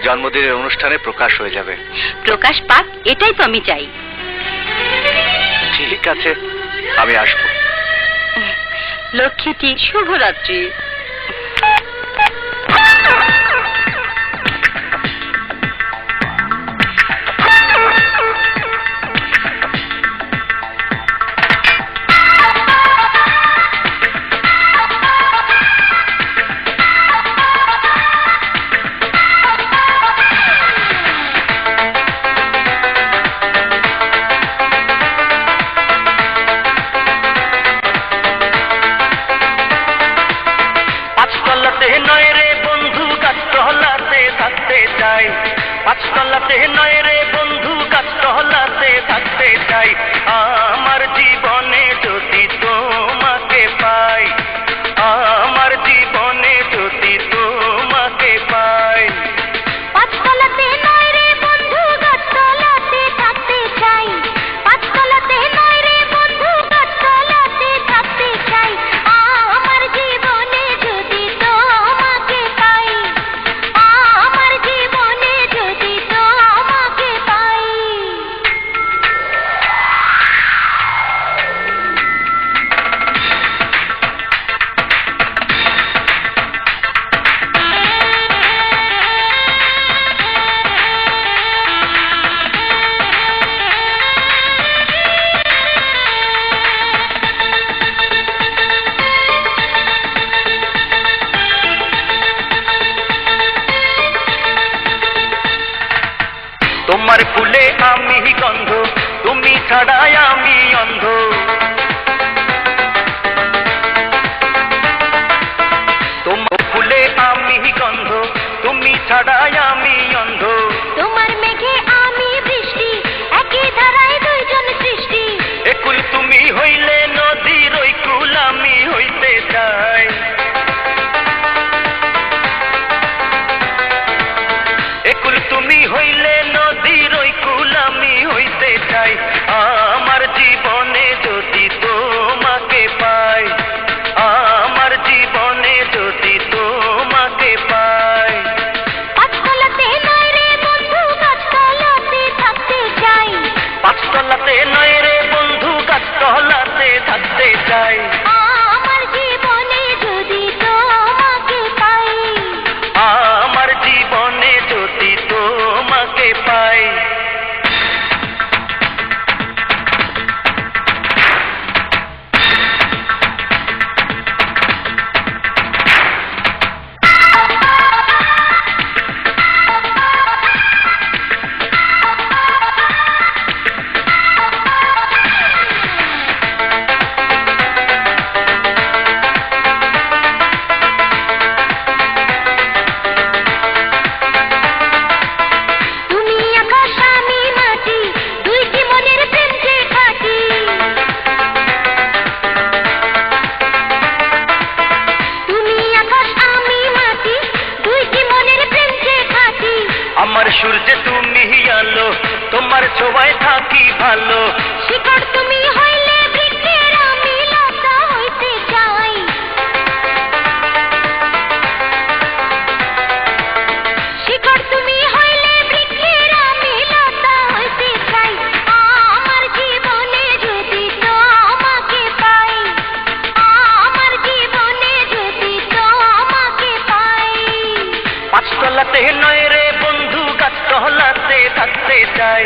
জন্মদিনের অনুষ্ঠানে প্রকাশ হয়ে যাবে। প্রকাশ পাক, এটাই তো আমি চাই। ঠিক আছে, আমি আসবো। লক্ষ্মীটি, শুভরাত্রি। পাঁচতলাতে নয় রে বন্ধু, গাছতলাতে থাকতে চাই। আমার জীবনে যদি তোমাকে পাই, আমার জীবনে যদি তোমাকে পাই। পাঁচতলাতে নয় রে বন্ধু, গাছতলাতে থাকতে চাই। পাঁচতলাতে নয় রে বন্ধু, গাছতলাতে থাকতে চাই। আমার জীবনে যদি তোমাকে পাই, আমার জীবনে যদি তোমাকে পাই। তোমার ফুলে আমি গন্ধ, তুমি ছাড়াই আমি অন্ধ। তোমার ফুলে আমি গন্ধ, তুমি ছাড়াই আমি অন্ধ। তোমার মেঘে আমি বৃষ্টি, একই ধারায় দুইজন সৃষ্টি। একুল তুমি হইলে নদীর ওই কুল আমি হইতে চাই। একুল তুমি হইলে নদীর ওই কুল আমি হইতে চাই। আমার জীবনে যদি তোমাকে পাই, আমার জীবনে যদি তোমাকে পাই। পাঁচতলাতে নয় রে বন্ধু, গাছতলাতে থাকতে চাই। পাঁচতলাতে নয় রে বন্ধু, গাছতলাতে থাকতে চাই। আমার জীবনে যদি তোমাকে পাই, আমার জীবনে যদি তোমাকে পাই। তুমি আকাশ আমি মাটি, দুইটি মনের প্রেম যে খাঁটি। তুমি আকাশ আমি মাটি, দুইটি মনের প্রেম যে খাঁটি। আমার সূর্যে তুমি আলো, তোমার ছোঁয়ায় থাকি ভালো। শিকড় তুমি হইলে বৃক্ষের, আমি লতা হইতে চাই। শিকড় তুমি হইলে বৃক্ষের, আমি লতা হইতে চাই। আমার জীবনে যদি তোমাকে পাই, আমার জীবনে যদি তোমাকে পাই। পাঁচতলাতে নয় রে বন্ধু, গাছতলাতে থাকতে চাই।